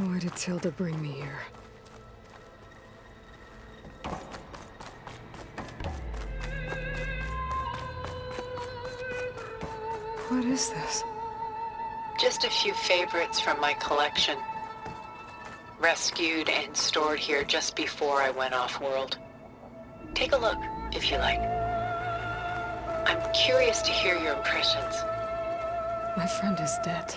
Why did Tilda bring me here? What is this? Just a few favorites from my collection. Rescued and stored here just before I went off-world. Take a look, if you like. I'm curious to hear your impressions. My friend is dead.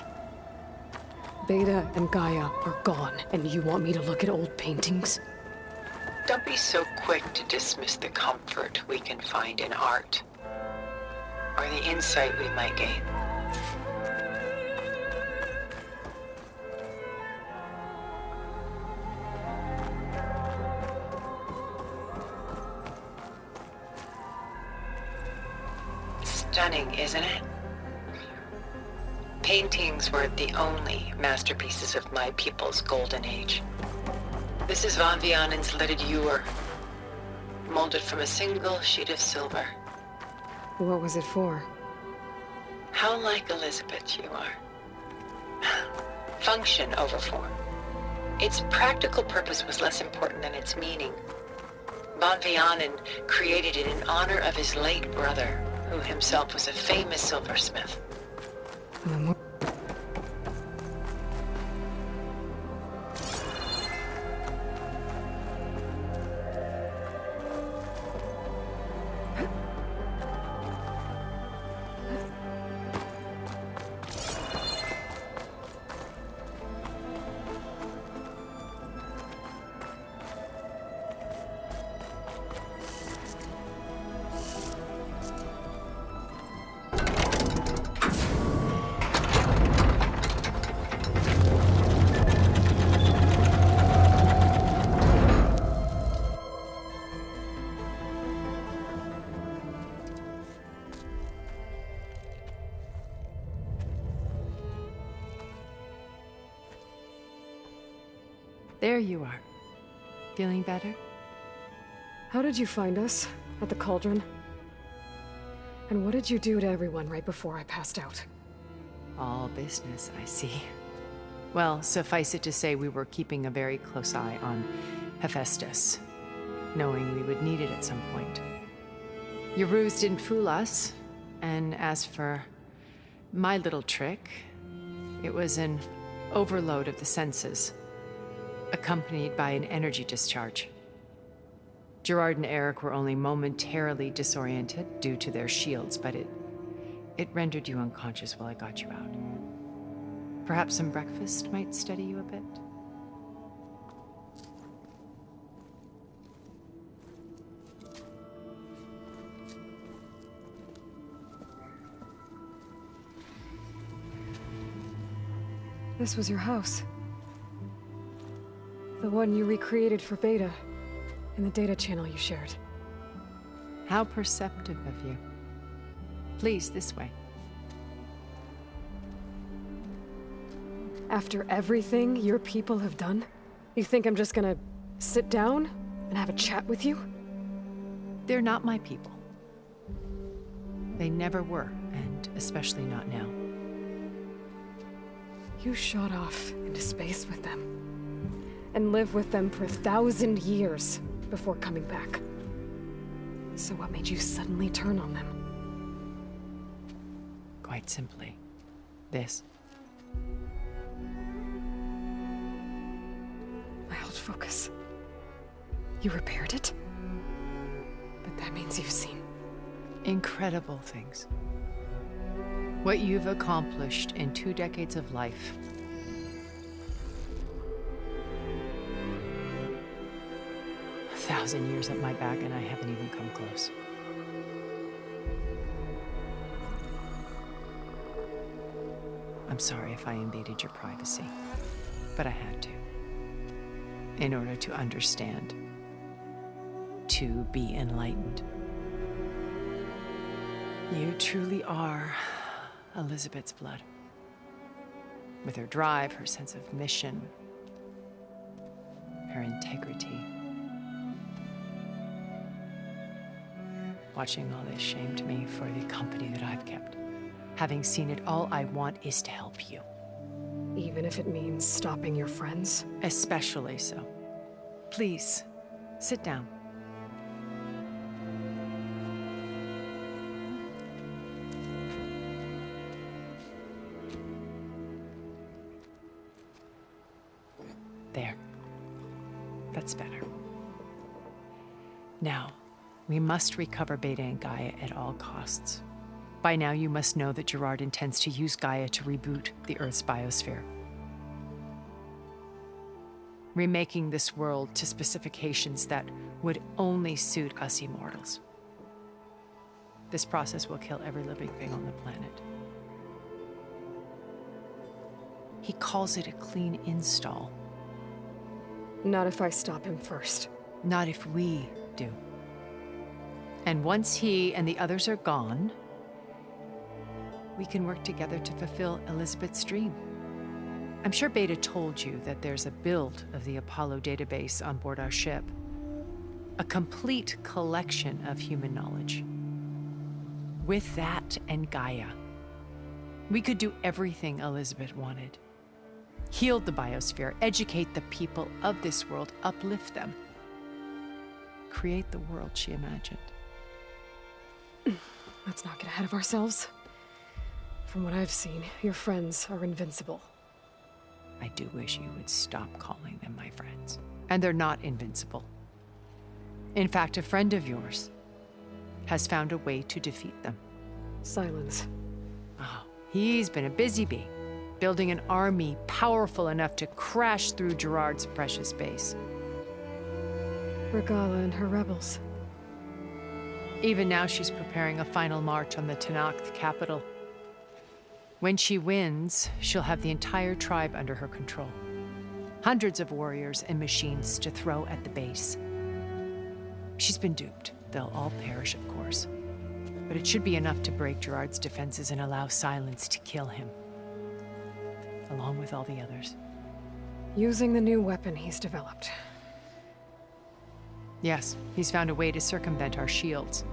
Beta and Gaia are gone, and you want me to look at old paintings? Don't be so quick to dismiss the comfort we can find in art, or the insight we might gain. Stunning, isn't it? Paintings weren't the only masterpieces of my people's golden age. This is Von Vianen's lidded ewer, molded from a single sheet of silver. What was it for? How like Elizabeth you are. Function over form. Its practical purpose was less important than its meaning. Von Vianen created it in honor of his late brother, who himself was a famous silversmith. There you are. Feeling better? How did you find us? At the cauldron? And what did you do to everyone right before I passed out? All business, I see. Well, suffice it to say we were keeping a very close eye on Hephaestus, knowing we would need it at some point. Your ruse didn't fool us, and as for my little trick, it was an overload of the senses, accompanied by an energy discharge. Gerard and Eric were only momentarily disoriented due to their shields, but it rendered you unconscious while I got you out. Perhaps some breakfast might steady you a bit? This was your house. The one you recreated for Beta, in the data channel you shared. How perceptive of you. Please, this way. After everything your people have done, you think I'm just gonna sit down and have a chat with you? They're not my people. They never were, and especially not now. You shot off into space with them, and lived with them for 1,000 years before coming back. So what made you suddenly turn on them? Quite simply, this. My old focus. You repaired it? But that means you've seen... Incredible things. What you've accomplished in 2 decades of life. A 1,000 years at my back and I haven't even come close. I'm sorry if I invaded your privacy, but I had to. In order to understand. To be enlightened. You truly are Elizabeth's blood. With her drive, her sense of mission, her integrity. Watching all this shamed me for the company that I've kept. Having seen it, all I want is to help you. Even if it means stopping your friends? Especially so. Please, sit down. There. That's better. Now, we must recover Beta and Gaia at all costs. By now, you must know that Gerard intends to use Gaia to reboot the Earth's biosphere. Remaking this world to specifications that would only suit us immortals. This process will kill every living thing on the planet. He calls it a clean install. Not if I stop him first. Not if we do. And once he and the others are gone, we can work together to fulfill Elizabeth's dream. I'm sure Beta told you that there's a build of the Apollo database on board our ship. A complete collection of human knowledge. With that and Gaia, we could do everything Elizabeth wanted. Heal the biosphere, educate the people of this world, uplift them. Create the world she imagined. Let's not get ahead of ourselves. From what I've seen, your friends are invincible. I do wish you would stop calling them my friends. And they're not invincible. In fact, a friend of yours has found a way to defeat them. Silence. Oh, he's been a busy bee, building an army powerful enough to crash through Gerard's precious base. Regala and her rebels. Even now, she's preparing a final march on the Tenakth capital. When she wins, she'll have the entire tribe under her control. Hundreds of warriors and machines to throw at the base. She's been duped. They'll all perish, of course. But it should be enough to break Gerard's defenses and allow Silence to kill him. Along with all the others. Using the new weapon he's developed. Yes, he's found a way to circumvent our shields.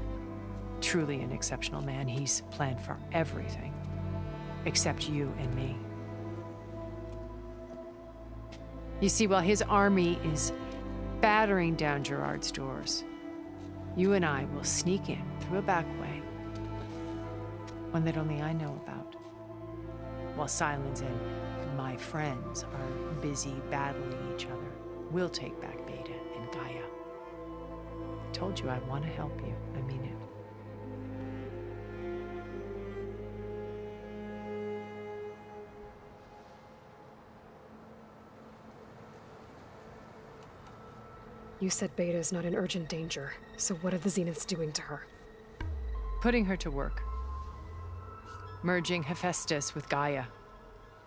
Truly an exceptional man. He's planned for everything. Except you and me. You see, while his army is battering down Gerard's doors, you and I will sneak in through a back way. One that only I know about. While Silence and my friends are busy battling each other, we'll take back Beta and Gaia. I told you I want to help you. I mean it. You said Beta is not in urgent danger, so what are the Zeniths doing to her? Putting her to work. Merging Hephaestus with Gaia.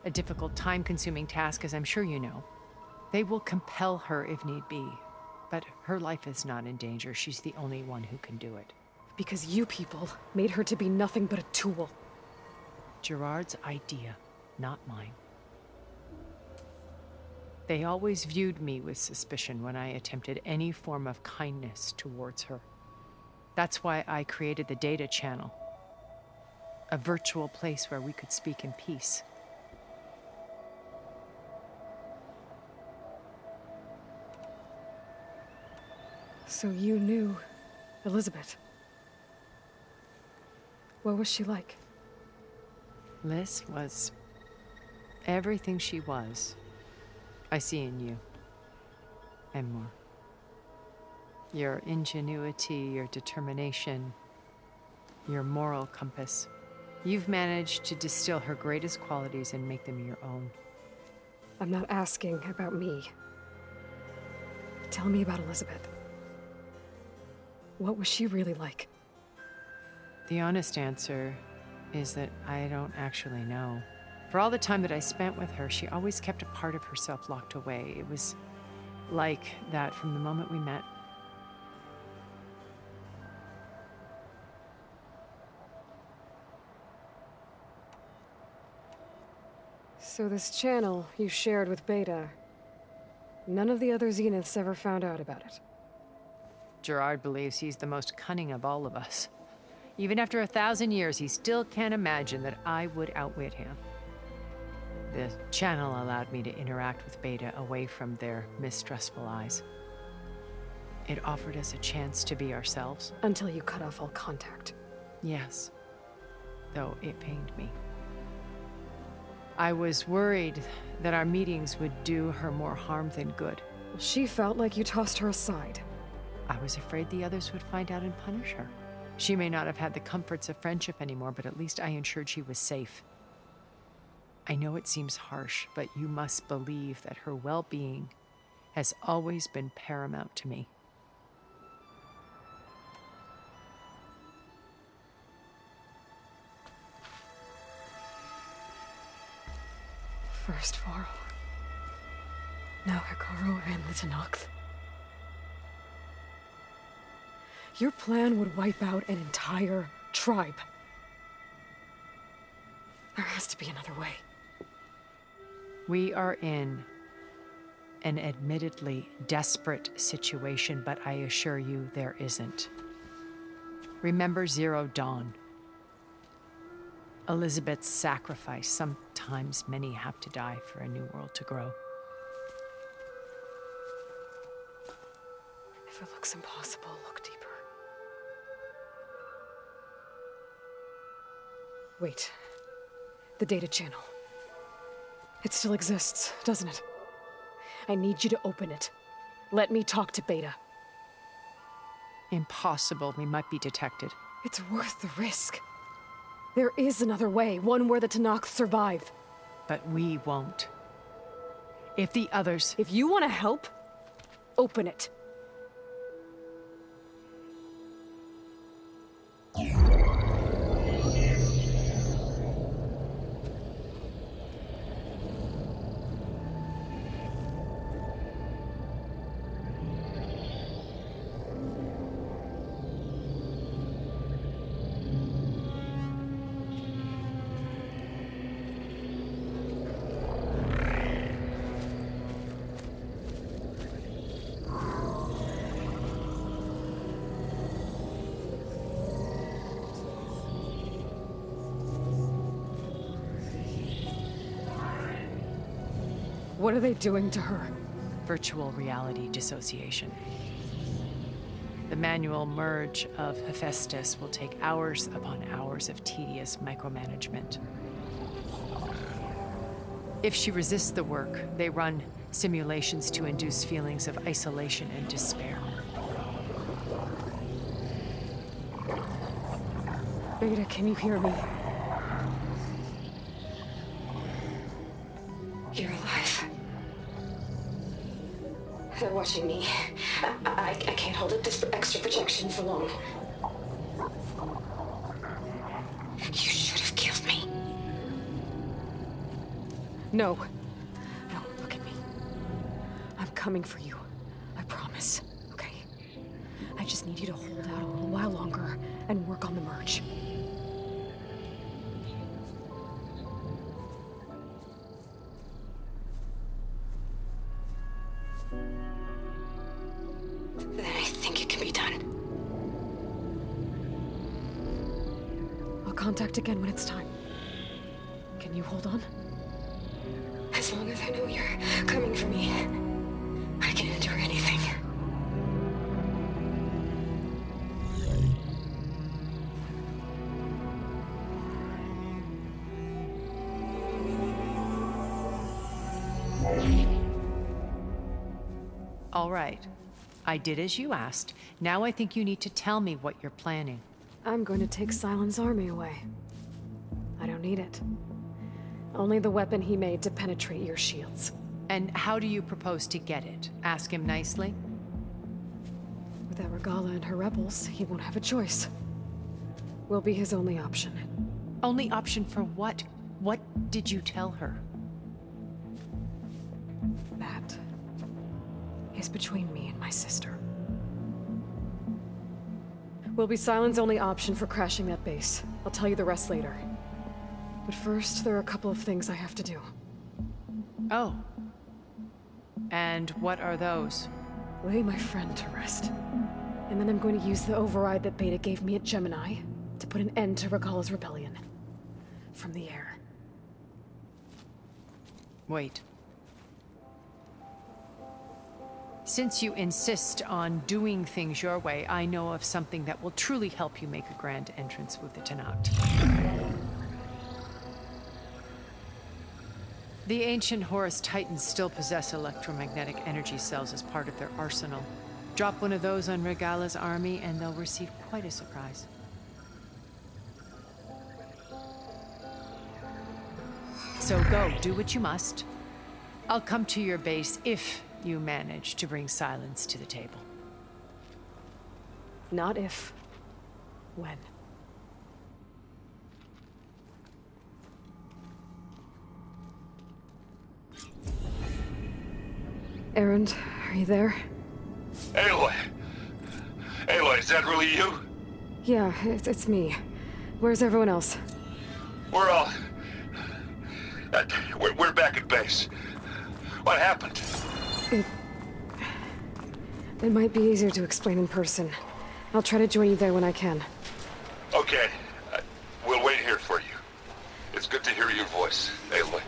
A difficult, time-consuming task, as I'm sure you know. They will compel her if need be. But her life is not in danger. She's the only one who can do it. Because you people made her to be nothing but a tool. Gerard's idea, not mine. They always viewed me with suspicion when I attempted any form of kindness towards her. That's why I created the data channel. A virtual place where we could speak in peace. So you knew Elizabeth. What was she like? Liz was everything she was. I see in you. And more. Your ingenuity, your determination, your moral compass. You've managed to distill her greatest qualities and make them your own. I'm not asking about me. Tell me about Elizabeth. What was she really like? The honest answer is that I don't actually know. For all the time that I spent with her, she always kept a part of herself locked away. It was like that from the moment we met. So this channel you shared with Beta, none of the other Zeniths ever found out about it. Gerard believes he's the most cunning of all of us. Even after 1,000 years, he still can't imagine that I would outwit him. The channel allowed me to interact with Beta away from their mistrustful eyes. It offered us a chance to be ourselves. Until you cut off all contact. Yes, though it pained me. I was worried that our meetings would do her more harm than good. Well, she felt like you tossed her aside. I was afraid the others would find out and punish her. She may not have had the comforts of friendship anymore, but at least I ensured she was safe. I know it seems harsh, but you must believe that her well-being has always been paramount to me. First Varl. Now Hikaru and the Tenakth. Your plan would wipe out an entire tribe. There has to be another way. We are in an admittedly desperate situation, but I assure you there isn't. Remember Zero Dawn. Elizabeth's sacrifice. Sometimes many have to die for a new world to grow. If it looks impossible, look deeper. Wait. The data channel. It still exists, doesn't it? I need you to open it. Let me talk to Beta. Impossible. We might be detected. It's worth the risk. There is another way, one where the Tenakth survive. But we won't. If the others... If you want to help, open it. What are they doing to her? Virtual reality dissociation. The manual merge of Hephaestus will take hours upon hours of tedious micromanagement. If she resists the work, they run simulations to induce feelings of isolation and despair. Beta, can you hear me? You're alive. They're watching me. I can't hold up this extra protection for long. You should have killed me. No. No, look at me. I'm coming for you. I promise, okay? I just need you to hold out a little while longer and work on the merge. Then I think it can be done. I'll contact again when it's time. Can you hold on? As long as I know you're coming for me, I can endure anything. All right. I did as you asked. Now I think you need to tell me what you're planning. I'm going to take Silent's army away. I don't need it. Only the weapon he made to penetrate your shields. And how do you propose to get it? Ask him nicely? Without Regala and her rebels, he won't have a choice. We'll be his only option. Only option for what? What did you tell her? That is between me and my sister. Will be Silent's only option for crashing that base. I'll tell you the rest later. But first, there are a couple of things I have to do. Oh. And what are those? Lay my friend to rest. And then I'm going to use the override that Beta gave me at Gemini to put an end to Regala's rebellion. From the air. Wait. Since you insist on doing things your way, I know of something that will truly help you make a grand entrance with the Tenat. The ancient Horus Titans still possess electromagnetic energy cells as part of their arsenal. Drop one of those on Regala's army and they'll receive quite a surprise. So go, do what you must. I'll come to your base if you manage to bring silence to the table. Not if. When. Erend, are you there? Aloy! Aloy, is that really you? Yeah, it's me. Where's everyone else? We're all... we're back at base. What happened? It might be easier to explain in person. I'll try to join you there when I can. Okay. We'll wait here for you. It's good to hear your voice, Aloy.